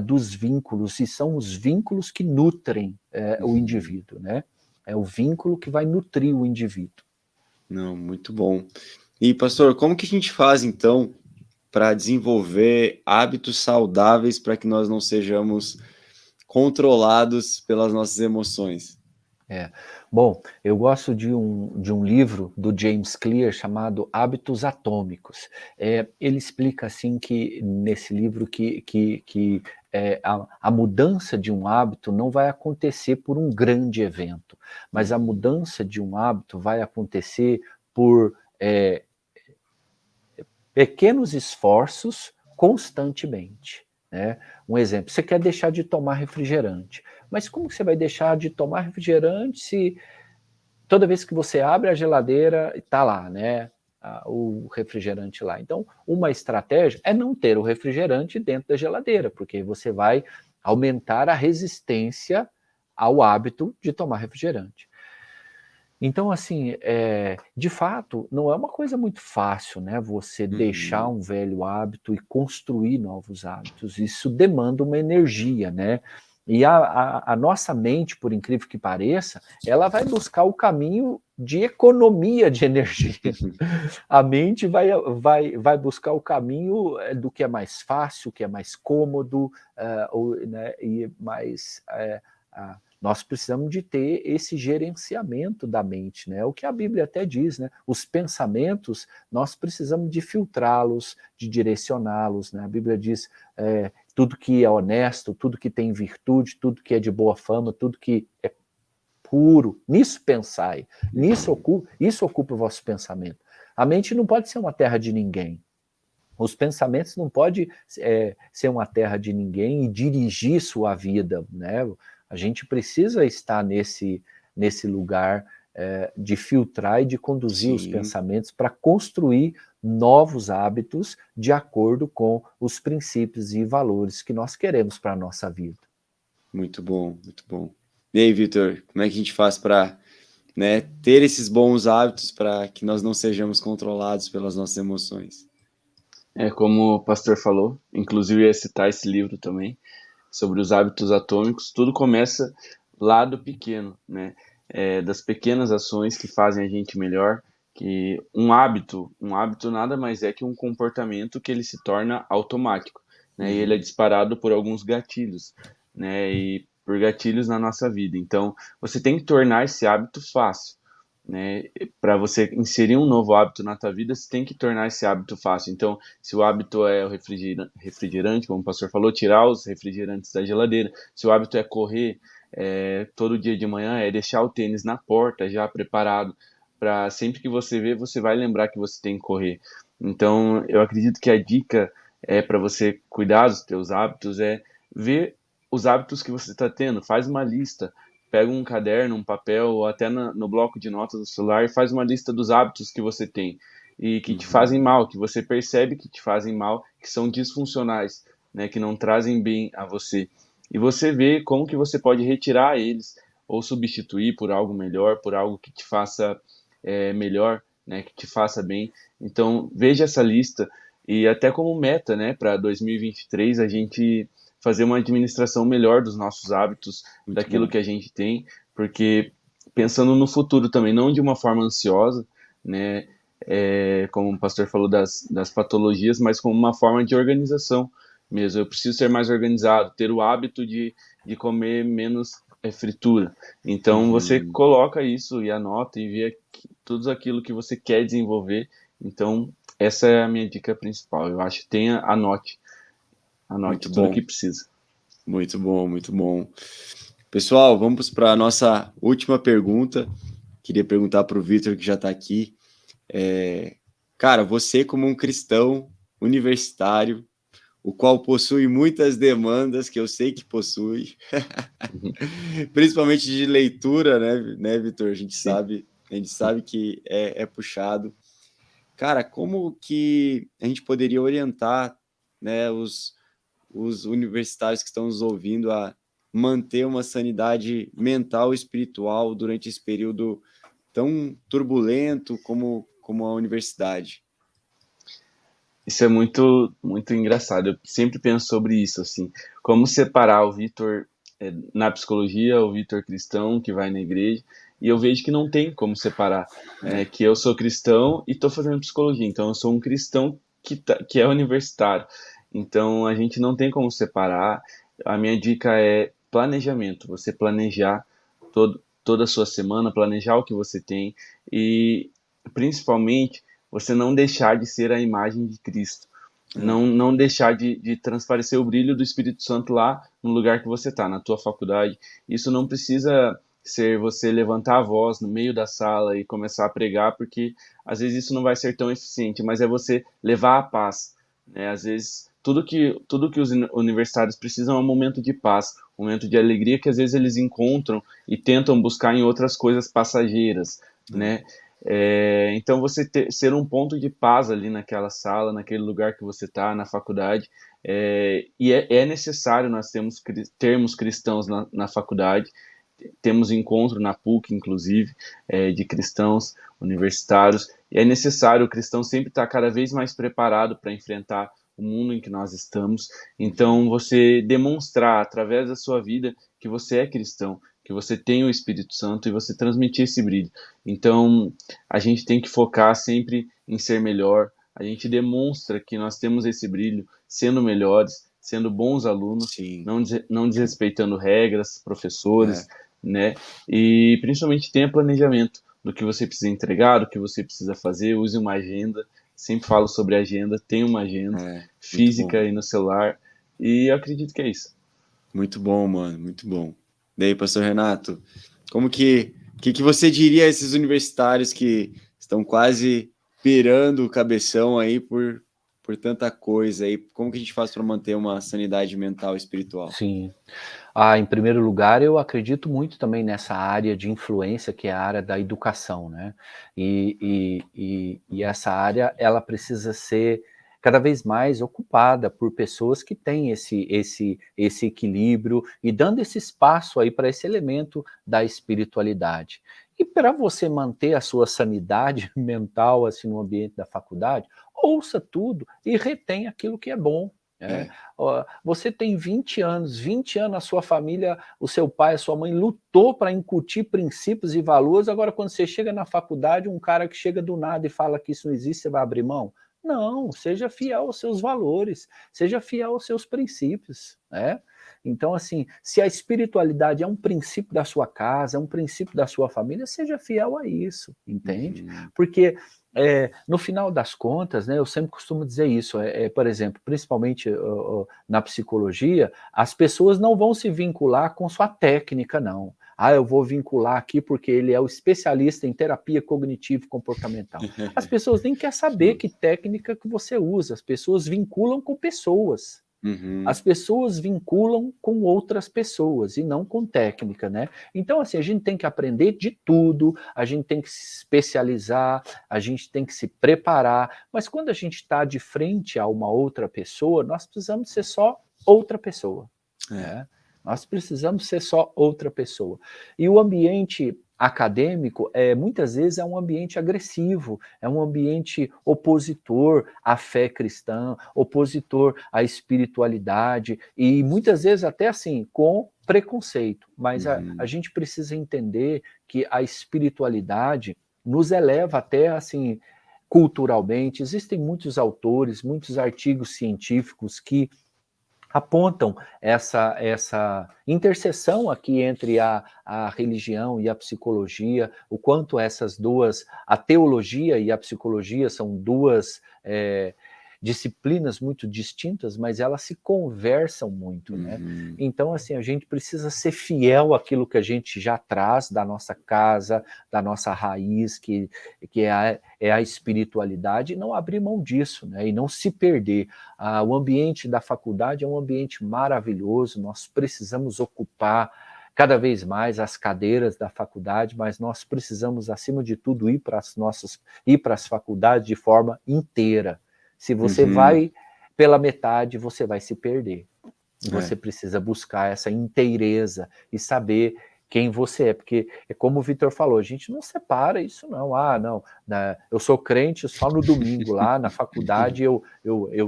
dos vínculos, e são os vínculos que nutrem o Uhum. indivíduo, né? É o vínculo que vai nutrir o indivíduo. Não, muito bom. E, pastor, como que a gente faz, então, para desenvolver hábitos saudáveis para que nós não sejamos controlados pelas nossas emoções? Bom, eu gosto de um livro do James Clear chamado Hábitos Atômicos. Ele explica assim que nesse livro que a mudança de um hábito não vai acontecer por um grande evento, mas a Uhum. mudança de um hábito vai acontecer por pequenos esforços constantemente, né? Um exemplo, você quer deixar de tomar refrigerante, mas como que você vai deixar de tomar refrigerante se toda vez que você abre a geladeira, está lá, né? O refrigerante lá. Então, uma estratégia é não ter o refrigerante dentro da geladeira, porque você vai aumentar a resistência ao hábito de tomar refrigerante. Então, assim, de fato, não é uma coisa muito fácil, né? Você deixar Uhum. um velho hábito e construir novos hábitos. Isso demanda uma energia, né? E a nossa mente, por incrível que pareça, ela vai buscar o caminho de economia de energia. A mente vai buscar o caminho do que é mais fácil, o que é mais cômodo, né, e mais. Nós precisamos de ter esse gerenciamento da mente, né? O que a Bíblia até diz, né? Os pensamentos, nós precisamos de filtrá-los, de direcioná-los, né? A Bíblia diz tudo que é honesto, tudo que tem virtude, tudo que é de boa fama, tudo que é puro, nisso pensai, Uhum. isso ocupa o vosso pensamento. A mente não pode ser uma terra de ninguém. Os pensamentos não podem ser uma terra de ninguém e dirigir sua vida, né? A gente precisa estar nesse lugar de filtrar e de conduzir os Sim, pensamentos para construir novos hábitos de acordo com os princípios e valores que nós queremos para a nossa vida. muito bom, muito bom. E aí, Vitor, como é que a gente faz para, né, ter esses bons hábitos para que nós não sejamos controlados pelas nossas emoções? Como o pastor falou, inclusive eu ia citar esse livro também, sobre os hábitos atômicos, tudo começa lá do pequeno, né? Das pequenas ações que fazem a gente melhor, que um hábito nada mais é que um comportamento que ele se torna automático, né? E ele é disparado por alguns gatilhos, né? E por gatilhos na nossa vida. Então, você tem que tornar esse hábito fácil, né? Para você inserir um novo hábito na tua vida, você tem que tornar esse hábito fácil. Então, se o hábito é o refrigerante, como o pastor falou, tirar os refrigerantes da geladeira. Se o hábito é correr todo dia de manhã, é deixar o tênis na porta já preparado, para sempre que você ver, você vai lembrar que você tem que correr. Então, eu acredito que a dica para você cuidar dos teus hábitos é ver os hábitos que você está tendo, faz uma lista, pega um caderno, um papel, ou até no bloco de notas do celular e faz uma lista dos hábitos que você tem e que te fazem mal, que você percebe que te fazem mal, que são disfuncionais, né, que não trazem bem a você. E você vê como que você pode retirar eles ou substituir por algo melhor, por algo que te faça melhor, né, que te faça bem. Então, veja essa lista e até como meta, né, para 2023 a gente fazer uma administração melhor dos nossos hábitos, Muito daquilo bom. que a gente tem, porque pensando no futuro também, não de uma forma ansiosa, né, como o pastor falou das patologias, mas como uma forma de organização mesmo. Eu preciso ser mais organizado, ter o hábito de comer menos fritura. Então você coloca isso e anota e vê tudo aquilo que você quer desenvolver. Então essa é a minha dica principal. Eu acho que anote Muito tudo bom. que precisa. Muito bom, muito bom. Pessoal, vamos para a nossa última pergunta. Queria perguntar para o Vitor, que já está aqui. Cara, você como um cristão universitário, o qual possui muitas demandas, que eu sei que possui, principalmente de leitura, né, Vitor? A gente sabe que é puxado. Cara, como que a gente poderia orientar, né, os universitários que estão nos ouvindo a manter uma sanidade mental e espiritual durante esse período tão turbulento como a universidade? Isso é muito, muito engraçado. Eu sempre penso sobre isso, assim, como separar o Vitor na psicologia, o Vitor cristão que vai na igreja, e eu vejo que não tem como separar, né? Que eu sou cristão e estou fazendo psicologia, então eu sou um cristão que é universitário. Então a gente não tem como separar. A minha dica é planejamento. Você planejar toda a sua semana, planejar o que você tem e principalmente você não deixar de ser a imagem de Cristo. Não deixar de transparecer o brilho do Espírito Santo lá no lugar que você está, na tua faculdade. Isso não precisa ser você levantar a voz no meio da sala e começar a pregar, porque às vezes isso não vai ser tão eficiente, mas é você levar a paz, né? Às vezes tudo que os universitários precisam é um momento de paz, um momento de alegria que às vezes eles encontram e tentam buscar em outras coisas passageiras, né? Então você ser um ponto de paz ali naquela sala, naquele lugar que você está, na faculdade, e é necessário nós termos cristãos na faculdade. Temos encontro na PUC, inclusive, de cristãos universitários, e é necessário o cristão sempre estar cada vez mais preparado para enfrentar o mundo em que nós estamos. Então, você demonstrar através da sua vida que você é cristão, que você tem o Espírito Santo e você transmitir esse brilho. Então, a gente tem que focar sempre em ser melhor. A gente demonstra que nós temos esse brilho sendo melhores, sendo bons alunos, não desrespeitando regras, professores, né? E principalmente tenha planejamento do que você precisa entregar, do que você precisa fazer, use uma agenda. Sempre falo sobre agenda, tenha uma agenda física aí no celular. E eu acredito que é isso. Muito bom, mano, muito bom. Daí, pastor Renato, como que você diria a esses universitários que estão quase pirando o cabeção aí por tanta coisa aí? Como que a gente faz para manter uma sanidade mental e espiritual? Sim. Em primeiro lugar, eu acredito muito também nessa área de influência, que é a área da educação, né? E essa área, ela precisa ser cada vez mais ocupada por pessoas que têm esse equilíbrio e dando esse espaço aí para esse elemento da espiritualidade. E para você manter a sua sanidade mental assim no ambiente da faculdade, ouça tudo e retém aquilo que é bom. É. Você tem 20 anos a sua família, o seu pai, a sua mãe lutou para incutir princípios e valores, agora quando você chega na faculdade, um cara que chega do nada e fala que isso não existe, você vai abrir mão? Não, seja fiel aos seus valores, seja fiel aos seus princípios, né? Então, assim, se a espiritualidade é um princípio da sua casa, é um princípio da sua família, seja fiel a isso, entende? Porque no final das contas, né, eu sempre costumo dizer isso, por exemplo, principalmente na psicologia, as pessoas não vão se vincular com sua técnica, não. Eu vou vincular aqui porque ele é o especialista em terapia cognitivo-comportamental. As pessoas nem querem saber que técnica que você usa, as pessoas vinculam com pessoas. As pessoas vinculam com outras pessoas e não com técnica, né? Então, assim, a gente tem que aprender de tudo, a gente tem que se especializar, a gente tem que se preparar, mas quando a gente está de frente a uma outra pessoa, nós precisamos ser só outra pessoa, né? Nós precisamos ser só outra pessoa. E o ambiente acadêmico, muitas vezes, é um ambiente agressivo, é um ambiente opositor à fé cristã, opositor à espiritualidade, e muitas vezes até assim, com preconceito. Mas a gente precisa entender que a espiritualidade nos eleva até assim, culturalmente. Existem muitos autores, muitos artigos científicos que apontam essa interseção aqui entre a religião e a psicologia, o quanto essas duas, a teologia e a psicologia são duas disciplinas muito distintas, mas elas se conversam muito, né? Então, assim, a gente precisa ser fiel àquilo que a gente já traz da nossa casa, da nossa raiz, que é a espiritualidade, e não abrir mão disso, né? E não se perder. O ambiente da faculdade é um ambiente maravilhoso, nós precisamos ocupar cada vez mais as cadeiras da faculdade, mas nós precisamos, acima de tudo, ir para as faculdades de forma inteira. Se você vai pela metade, você vai se perder. Você precisa buscar essa inteireza e saber quem você é, porque é como o Vitor falou, a gente não separa isso não, não, eu sou crente só no domingo lá, na faculdade eu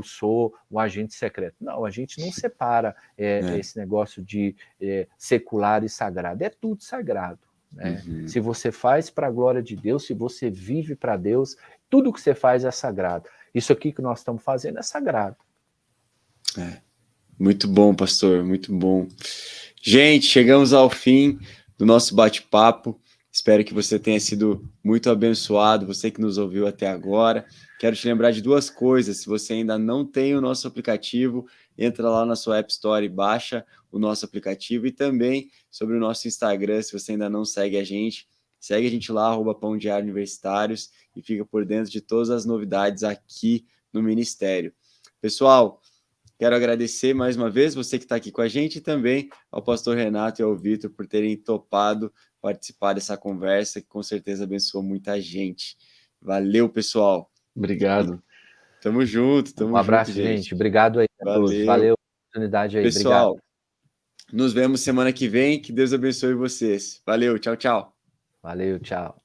sou um agente secreto. Não, a gente não separa esse negócio de secular e sagrado, é tudo sagrado. Né? Se você faz para a glória de Deus, se você vive para Deus, tudo que você faz é sagrado. Isso aqui que nós estamos fazendo é sagrado. Muito bom, pastor, muito bom. Gente, chegamos ao fim do nosso bate-papo. Espero que você tenha sido muito abençoado, você que nos ouviu até agora. Quero te lembrar de duas coisas. Se você ainda não tem o nosso aplicativo, entra lá na sua App Store e baixa o nosso aplicativo. E também sobre o nosso Instagram, se você ainda não segue a gente, segue a gente lá, @Pão Diário Universitários, e fica por dentro de todas as novidades aqui no Ministério. Pessoal, quero agradecer mais uma vez você que está aqui com a gente e também ao pastor Renato e ao Vitor por terem topado participar dessa conversa, que com certeza abençoou muita gente. Valeu, pessoal. Obrigado. Tamo junto, Um abraço, gente. Obrigado aí a todos. Valeu a oportunidade aí. Pessoal, obrigado. Nos vemos semana que vem. Que Deus abençoe vocês. Valeu, tchau, tchau. Valeu, tchau.